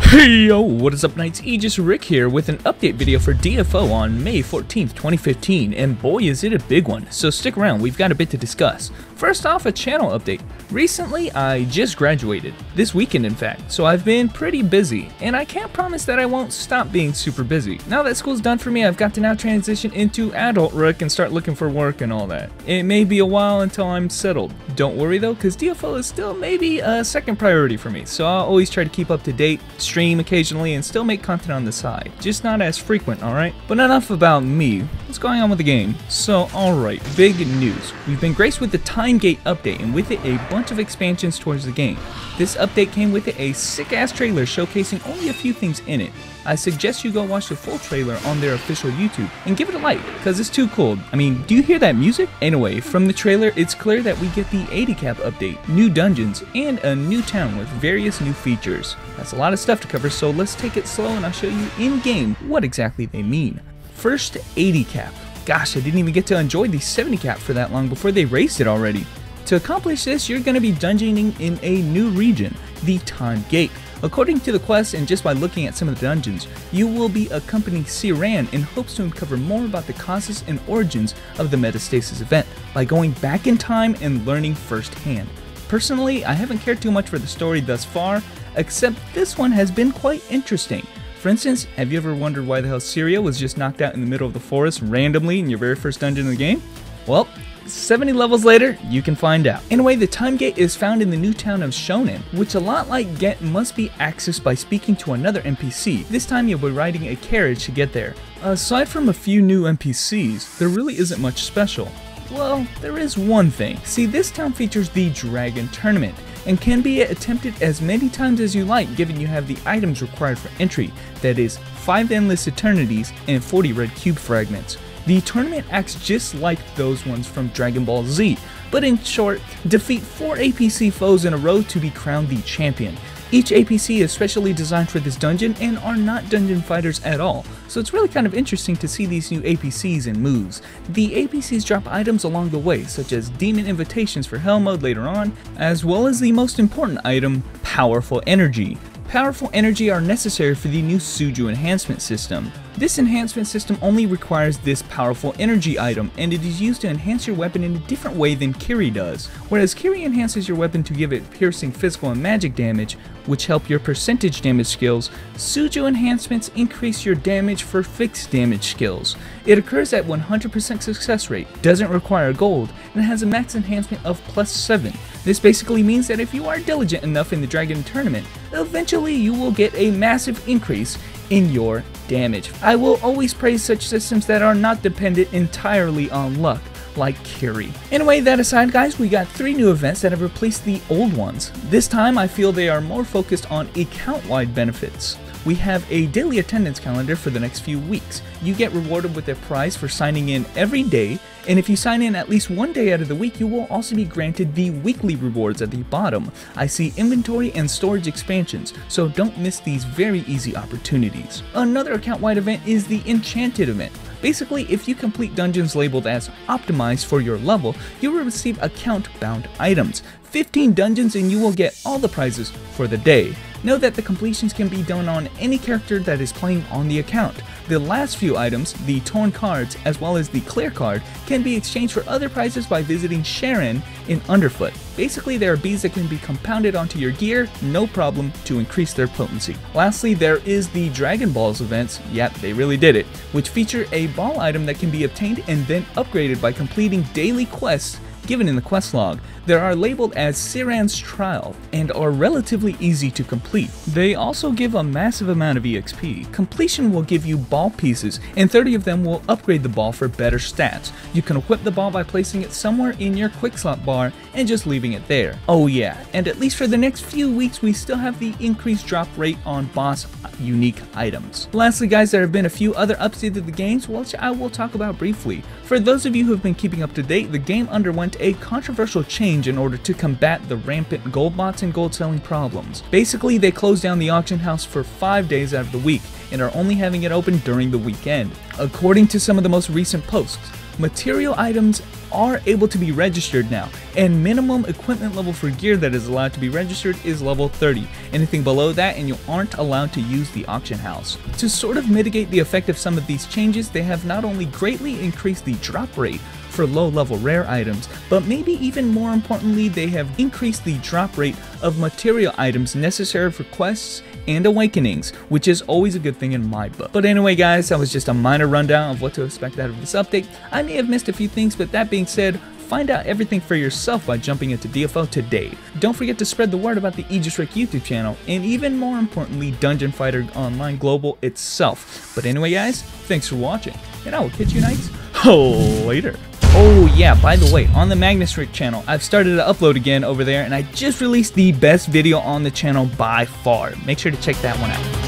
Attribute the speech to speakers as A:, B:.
A: Hey yo, what is up Knights? Aegis Rick here with an update video for DFO on May 14th, 2015, and boy is it a big one, so stick around, we've got a bit to discuss. First off, a channel update. Recently, I just graduated, this weekend in fact, so I've been pretty busy, and I can't promise that I won't stop being super busy. Now that school's done for me, I've got to now transition into adult Rick and start looking for work and all that. It may be a while until I'm settled. Don't worry though, because DFO is still maybe a second priority for me, so I'll always try to keep up to date, stream occasionally, and still make content on the side. Just not as frequent, alright? But enough about me. What's going on with the game? So, alright, big news. We've been graced with the Time Gate update, and with it a bunch of expansions towards the game. This update came with it a sick-ass trailer showcasing only a few things in it. I suggest you go watch the full trailer on their official YouTube and give it a like, cause it's too cool. I mean, do you hear that music? Anyway, from the trailer, it's clear that we get the 80 cap update, new dungeons, and a new town with various new features. That's a lot of stuff to cover, so let's take it slow and I'll show you in-game what exactly they mean. First, 80 cap. Gosh, I didn't even get to enjoy the 70 cap for that long before they raised it already. To accomplish this, you're going to be dungeoning in a new region, the Time Gate. According to the quest, and just by looking at some of the dungeons, you will be accompanying Siran in hopes to uncover more about the causes and origins of the Metastasis event by going back in time and learning firsthand. Personally, I haven't cared too much for the story thus far, except this one has been quite interesting. For instance, have you ever wondered why the hell Syria was just knocked out in the middle of the forest randomly in your very first dungeon in the game? Well, 70 levels later, you can find out. Anyway, the Time Gate is found in the new town of Shonen, which a lot like Get must be accessed by speaking to another NPC. This time you'll be riding a carriage to get there. Aside from a few new NPCs, there really isn't much special. Well, there is one thing. See, this town features the Dragon Tournament, and can be attempted as many times as you like given you have the items required for entry, that is, 5 Endless Eternities and 40 Red Cube Fragments. The tournament acts just like those ones from Dragon Ball Z, but in short, defeat 4 APC foes in a row to be crowned the champion. Each APC is specially designed for this dungeon and are not dungeon fighters at all, so it's really kind of interesting to see these new APCs and moves. The APCs drop items along the way, such as Demon Invitations for Hell Mode later on, as well as the most important item, Powerful Energy. Powerful Energy are necessary for the new Suju enhancement system. This enhancement system only requires this Powerful Energy item, and it is used to enhance your weapon in a different way than Kiri does. Whereas Kiri enhances your weapon to give it piercing, physical, and magic damage, which help your percentage damage skills, Suju enhancements increase your damage for fixed damage skills. It occurs at 100% success rate, doesn't require gold, and has a max enhancement of +7. This basically means that if you are diligent enough in the Dragon Tournament, eventually you will get a massive increase in your damage. I will always praise such systems that are not dependent entirely on luck, like Kiri. Anyway, that aside guys, we got 3 new events that have replaced the old ones. This time I feel they are more focused on account-wide benefits. We have a daily attendance calendar for the next few weeks. You get rewarded with a prize for signing in every day, and if you sign in at least one day out of the week, you will also be granted the weekly rewards at the bottom. I see inventory and storage expansions, so don't miss these very easy opportunities. Another account-wide event is the Enchanted event. Basically, if you complete dungeons labeled as optimized for your level, you will receive account-bound items. 15 dungeons and you will get all the prizes for the day. Know that the completions can be done on any character that is playing on the account. The last few items, the torn cards as well as the clear card, can be exchanged for other prizes by visiting Sharon in Underfoot. Basically, there are beads that can be compounded onto your gear, no problem, to increase their potency. Lastly, there is the Dragon Balls events, yep, they really did it, which feature a ball item that can be obtained and then upgraded by completing daily quests given in the quest log. They are labeled as Siran's Trial and are relatively easy to complete. They also give a massive amount of EXP. Completion will give you ball pieces, and 30 of them will upgrade the ball for better stats. You can equip the ball by placing it somewhere in your quick slot bar and just leaving it there. Oh yeah, and at least for the next few weeks we still have the increased drop rate on boss unique items. Lastly guys, there have been a few other updates to the games which I will talk about briefly. For those of you who have been keeping up to date, the game underwent a controversial change in order to combat the rampant gold bots and gold selling problems. Basically, they closed down the auction house for 5 days out of the week and are only having it open during the weekend. According to some of the most recent posts, material items are able to be registered now, and minimum equipment level for gear that is allowed to be registered is level 30. Anything below that and you aren't allowed to use the auction house. To sort of mitigate the effect of some of these changes, they have not only greatly increased the drop rate for low level rare items, but maybe even more importantly, they have increased the drop rate of material items necessary for quests and awakenings, which is always a good thing in my book. But anyway guys, that was just a minor rundown of what to expect out of this update. I may have missed a few things, but that being said, find out everything for yourself by jumping into DFO today. Don't forget to spread the word about the Aegis Rick YouTube channel, and even more importantly, Dungeon Fighter Online Global itself. But anyway guys, thanks for watching, and I will catch you nights later. Oh yeah, by the way, on the Magnus Rick channel, I've started to upload again over there, and I just released the best video on the channel by far. Make sure to check that one out.